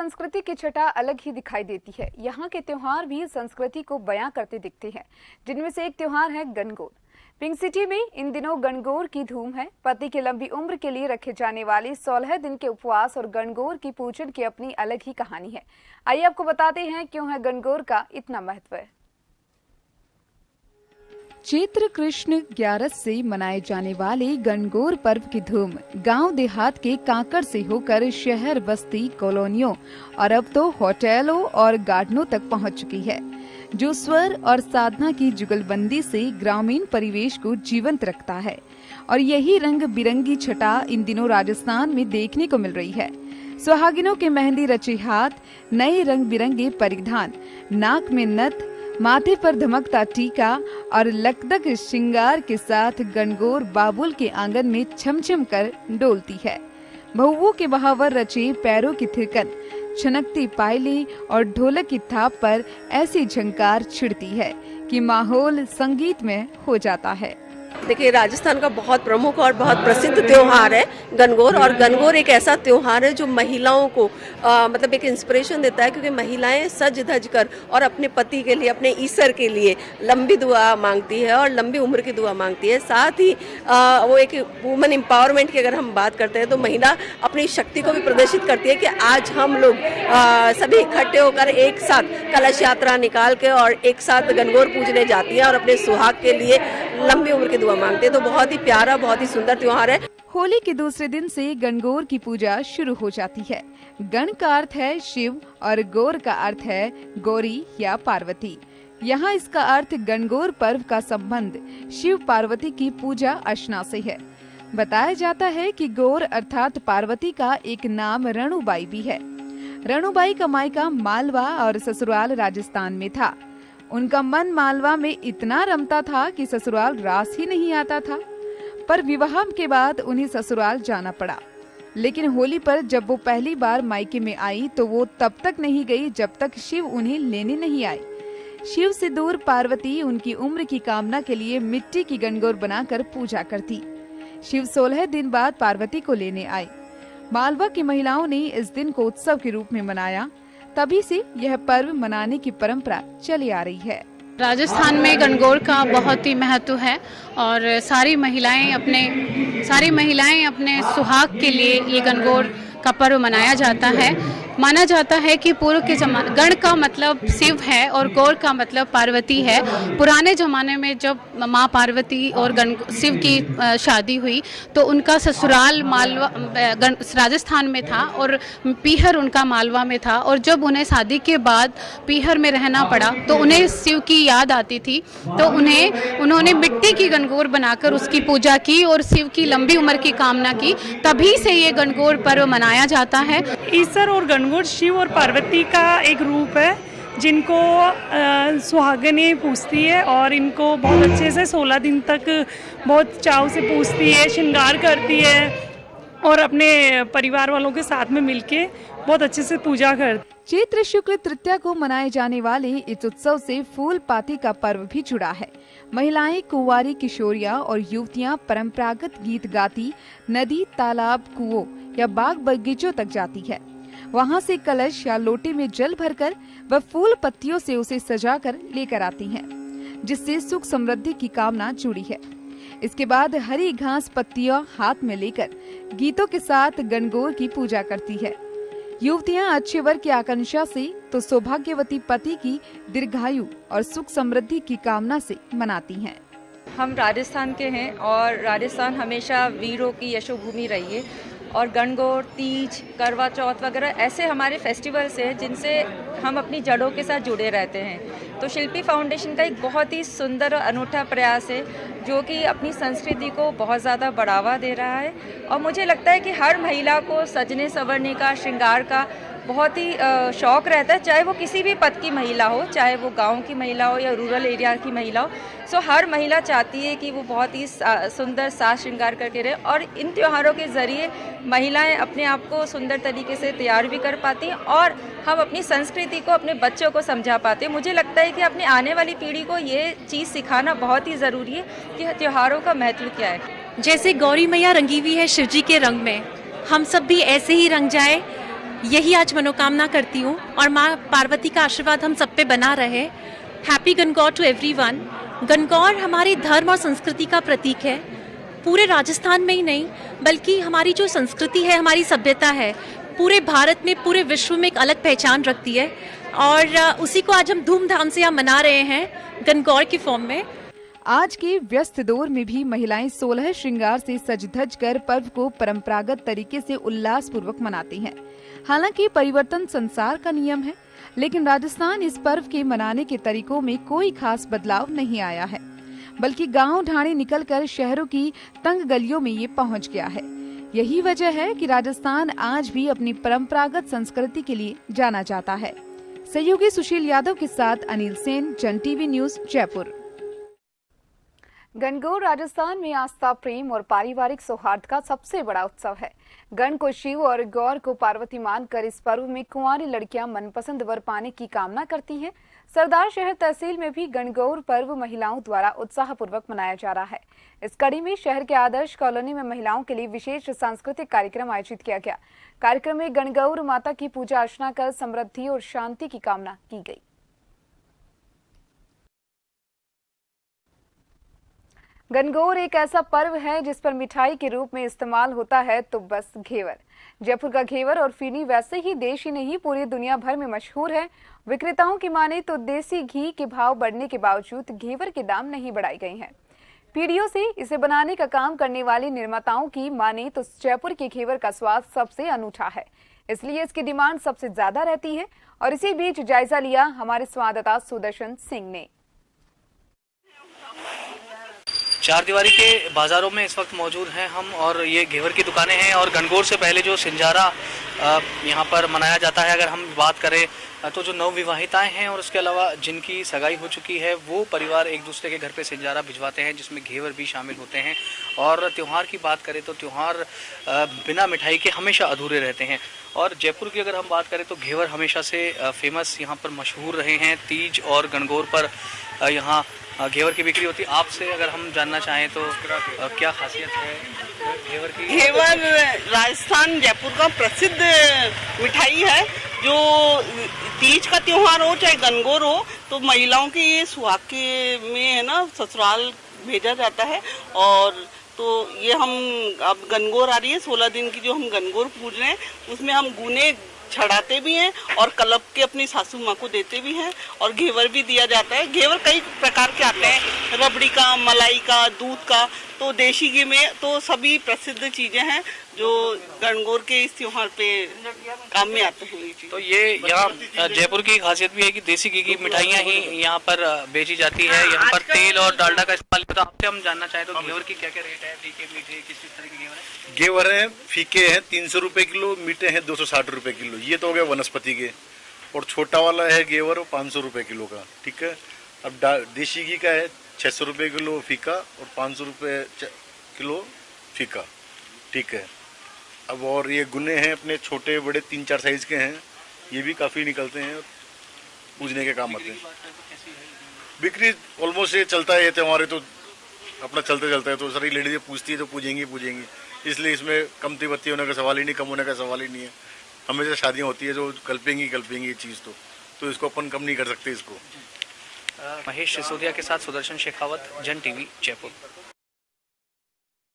संस्कृति की छटा अलग ही दिखाई देती है। यहाँ के त्योहार भी संस्कृति को बयां करते दिखते हैं, जिनमें से एक त्योहार है गणगौर। पिंक सिटी में इन दिनों गणगौर की धूम है। पति की लंबी उम्र के लिए रखे जाने वाले 16 दिन के उपवास और गणगौर की पूजन की अपनी अलग ही कहानी है। आइए आपको बताते हैं क्यों है गणगौर का इतना महत्व है। चैत्र कृष्ण 11 से मनाए जाने वाले गणगौर पर्व की धूम गांव देहात के कांकड़ से होकर शहर, बस्ती, कॉलोनियों और अब तो होटलों और गार्डनों तक पहुंच चुकी है, जो स्वर और साधना की जुगलबंदी से ग्रामीण परिवेश को जीवंत रखता है। और यही रंग बिरंगी छटा इन दिनों राजस्थान में देखने को मिल रही है। सुहागिनों के मेहंदी रचे हाथ, नए रंग बिरंगे परिधान, नाक में नथ, माथे पर धमकता टीका और लकदक श्रृंगार के साथ गणगौर बाबुल के आंगन में छमछम कर डोलती है। बहुओं के बहावर रचे पैरों की थिरकन, छनकती पायली और ढोलक की थाप पर ऐसी झंकार छिड़ती है कि माहौल संगीतमय हो जाता है। देखिए, राजस्थान का बहुत प्रमुख और बहुत प्रसिद्ध त्योहार है गणगौर। और गणगौर एक ऐसा त्योहार है जो महिलाओं को मतलब एक इंस्पिरेशन देता है, क्योंकि महिलाएं सज धज कर और अपने पति के लिए, अपने ईश्वर के लिए लंबी दुआ मांगती है और लंबी उम्र की दुआ मांगती है। साथ ही वो एक वुमेन एम्पावरमेंट की अगर हम बात करते हैं तो महिला अपनी शक्ति को भी प्रदर्शित करती है कि आज हम लोग सभी इकट्ठे होकर एक साथ कलश यात्रा निकाल के और एक साथ गणगौर पूजने जाती है और अपने सुहाग के लिए लंबी उम्र की दुआ मांगते हैं। तो बहुत ही प्यारा, बहुत ही सुंदर त्योहार है। होली के दूसरे दिन से गणगौर की पूजा शुरू हो जाती है। गण का अर्थ है शिव और गौर का अर्थ है गौरी या पार्वती। यहाँ इसका अर्थ गणगौर पर्व का संबंध शिव पार्वती की पूजा अर्चना से है। बताया जाता है कि गौर अर्थात पार्वती का एक नाम रणुबाई भी है। रणुबाई का मायका मालवा और ससुराल राजस्थान में था। उनका मन मालवा में इतना रमता था कि ससुराल रास ही नहीं आता था, पर विवाह के बाद उन्हें ससुराल जाना पड़ा। लेकिन होली पर जब वो पहली बार मायके में आई तो वो तब तक नहीं गई जब तक शिव उन्हें लेने नहीं आए। शिव से दूर पार्वती उनकी उम्र की कामना के लिए मिट्टी की गणगौर बनाकर पूजा करती। शिव 16 दिन बाद पार्वती को लेने आए। मालवा की महिलाओं ने इस दिन को उत्सव के रूप में मनाया। तभी से यह पर्व मनाने की परंपरा चली आ रही है। राजस्थान में गणगौर का बहुत ही महत्व है और सारी महिलाएं अपने सुहाग के लिए ये गणगौर का पर्व मनाया जाता है। माना जाता है कि पूर्व के जमाने, गण का मतलब शिव है और गौर का मतलब पार्वती है। पुराने जमाने में जब माँ पार्वती और शिव की शादी हुई तो उनका ससुराल मालवा राजस्थान में था और पीहर उनका मालवा में था। और जब उन्हें शादी के बाद पीहर में रहना पड़ा तो उन्हें शिव की याद आती थी, तो उन्होंने मिट्टी की गणगौर बनाकर उसकी पूजा की और शिव की लंबी उम्र की कामना की। तभी से ये गणगौर पर्व मनाया जाता है। ईश्वर और गणगौर शिव और पार्वती का एक रूप है, जिनको सुहागनें पूजती है और इनको बहुत अच्छे से 16 दिन तक बहुत चाव से पूजती है, श्रृंगार करती है और अपने परिवार वालों के साथ में मिलके बहुत अच्छे से पूजा करती। चैत्र शुक्ल तृतीया को मनाए जाने वाले इस उत्सव से फूल पाती का पर्व भी जुड़ा है। महिलाएं, कुंवारी किशोरियां और युवतियां परंपरागत गीत गाती नदी, तालाब, कुओं या बाग बगीचों तक जाती है। वहां से कलश या लोटे में जल भरकर व फूल पत्तियों से उसे सजाकर लेकर आती हैं, जिससे सुख समृद्धि की कामना जुड़ी है। इसके बाद हरी घास पत्तियां हाथ में लेकर गीतों के साथ गणगौर की पूजा करती है। युवतियां अच्छे वर की आकांक्षा से तो सौभाग्यवती पति की दीर्घायु और सुख समृद्धि की कामना से मनाती हैं। हम राजस्थान के हैं और राजस्थान हमेशा वीरों की यशोभूमि रही है और गणगौर, तीज, करवा चौथ वगैरह ऐसे हमारे फेस्टिवल्स हैं जिनसे हम अपनी जड़ों के साथ जुड़े रहते हैं। तो शिल्पी फाउंडेशन का एक बहुत ही सुंदर और अनूठा प्रयास है जो कि अपनी संस्कृति को बहुत ज़्यादा बढ़ावा दे रहा है। और मुझे लगता है कि हर महिला को सजने संवरने का, श्रृंगार का बहुत ही शौक़ रहता है, चाहे वो किसी भी पद की महिला हो, चाहे वो गांव की महिला हो या रूरल एरिया की महिला हो। सो हर महिला चाहती है कि वो बहुत ही सुंदर साज श्रृंगार करके रहे और इन त्योहारों के ज़रिए महिलाएं अपने आप को सुंदर तरीके से तैयार भी कर पाती हैं और हम अपनी संस्कृति को अपने बच्चों को समझा पाते हैं। मुझे लगता है कि अपने आने वाली पीढ़ी को ये चीज़ सिखाना बहुत ही ज़रूरी है कि त्योहारों का महत्व क्या है। जैसे गौरी मैया रंगी हुई है शिव जी के रंग में, हम सब भी ऐसे ही रंग जाए यही आज मनोकामना करती हूँ और माँ पार्वती का आशीर्वाद हम सब पे बना रहे। Happy Gangaur to everyone. Gangaur हमारे धर्म और संस्कृति का प्रतीक है। पूरे राजस्थान में ही नहीं बल्कि हमारी जो संस्कृति है, हमारी सभ्यता है, पूरे भारत में, पूरे विश्व में एक अलग पहचान रखती है और उसी को आज हम धूमधाम से यहाँ मना रहे हैं गणगौर की फॉर्म में। आज के व्यस्त दौर में भी महिलाएं 16 श्रृंगार से सज धज कर पर्व को परंपरागत तरीके से उल्लास पूर्वक मनाती हैं। हालांकि परिवर्तन संसार का नियम है, लेकिन राजस्थान इस पर्व के मनाने के तरीकों में कोई खास बदलाव नहीं आया है, बल्कि गांव ढाणी निकलकर शहरों की तंग गलियों में ये पहुंच गया है। यही वजह है कि राजस्थान आज भी अपनी परंपरागत संस्कृति के लिए जाना जाता है। सहयोगी सुशील यादव के साथ अनिल सेन, जन टीवी न्यूज, जयपुर। गणगौर राजस्थान में आस्था, प्रेम और पारिवारिक सौहार्द का सबसे बड़ा उत्सव है। गण को शिव और गौर को पार्वती मानकर इस पर्व में कुंवारी लड़कियां मनपसंद वर पाने की कामना करती हैं। सरदार शहर तहसील में भी गणगौर पर्व महिलाओं द्वारा उत्साहपूर्वक मनाया जा रहा है। इस कड़ी में शहर के आदर्श कॉलोनी में महिलाओं के लिए विशेष सांस्कृतिक कार्यक्रम आयोजित किया गया। कार्यक्रम में गणगौर माता की पूजा अर्चना कर समृद्धि और शांति की कामना की गई। गणगौर एक ऐसा पर्व है जिस पर मिठाई के रूप में इस्तेमाल होता है तो बस घेवर। जयपुर का घेवर और फीनी वैसे ही देश ही नहीं पूरी दुनिया भर में मशहूर है। विक्रेताओं की माने तो देसी घी के भाव बढ़ने के बावजूद घेवर के दाम नहीं बढ़ाए गए हैं। पीढ़ियों से इसे बनाने का काम करने वाली निर्माताओं की माने तो जयपुर के घेवर का स्वाद सबसे अनूठा है, इसलिए इसकी डिमांड सबसे ज्यादा रहती है। और इसी बीच जायजा लिया हमारे संवाददाता सुदर्शन सिंह ने। चार दीवारी के बाज़ारों में इस वक्त मौजूद हैं हम और ये घेवर की दुकानें हैं। और गणगौर से पहले जो सिंजारा यहाँ पर मनाया जाता है, अगर हम बात करें तो जो नवविवाहिताएं हैं और उसके अलावा जिनकी सगाई हो चुकी है वो परिवार एक दूसरे के घर पे सिंजारा भिजवाते हैं, जिसमें घेवर भी शामिल होते हैं। और त्यौहार की बात करें तो त्यौहार बिना मिठाई के हमेशा अधूरे रहते हैं। और जयपुर की अगर हम बात करें तो घेवर हमेशा से फेमस यहाँ पर मशहूर रहे हैं। तीज और गणगौर पर यहाँ घेवर की बिक्री होती है। आपसे अगर हम जानना चाहें तो क्या खासियत है घेवर की? घेवर राजस्थान जयपुर का प्रसिद्ध मिठाई है। जो तीज का त्योहार हो चाहे गणगौर हो तो महिलाओं के ये सुहाग के में है ना ससुराल भेजा जाता है। और तो ये हम अब गणगौर आ रही है 16 दिन की जो हम गणगौर पूज रहे हैं, उसमें हम गुने छड़ाते भी हैं और कलब के अपनी सासू माँ को देते भी हैं और घेवर भी दिया जाता है। घेवर कई प्रकार के आते हैं, रबड़ी का, मलाई का, दूध का, तो देशी घी में तो सभी प्रसिद्ध चीजें हैं जो गणगौर के इस त्योहार पे काम में आते हैं। ये तो ये यहाँ जयपुर की खासियत भी है कि देसी घी की मिठाइयाँ ही यहाँ पर बेची जाती है। यहाँ पर तेल और डालडा का इस्तेमाल होता है। आपसे हम जानना चाहें तो घेवर की क्या क्या रेट है? फीके, मीठे, किस तरह के घेवर है? घेवर है फीके हैं 300 रुपए किलो, मीठे हैं 260 रुपए किलो। ये तो हो गया वनस्पति के। और छोटा वाला है घेवर 500 रुपए किलो का, ठीक है। अब देसी घी का है 600 रुपए किलो फीका और 500 रुपए किलो फीका, ठीक है। अब और ये गुने हैं अपने छोटे बड़े 3-4 साइज के हैं, ये भी काफ़ी निकलते हैं, पूजने के काम आते हैं। बिक्री ऑलमोस्ट ये चलता है, ये त्योहार तो अपना चलते चलता है। तो सारी लेडीज पूछती है तो पूजेंगी, इसलिए इसमें कमती बत्ती होने का सवाल ही नहीं, कम होने का सवाल ही नहीं है। हमेशा शादियाँ होती है जो कल्पेंगी ये चीज़, तो इसको अपन कम नहीं कर सकते इसको। महेश सिसोदिया के साथ सुदर्शन शेखावत, जन टीवी, जयपुर।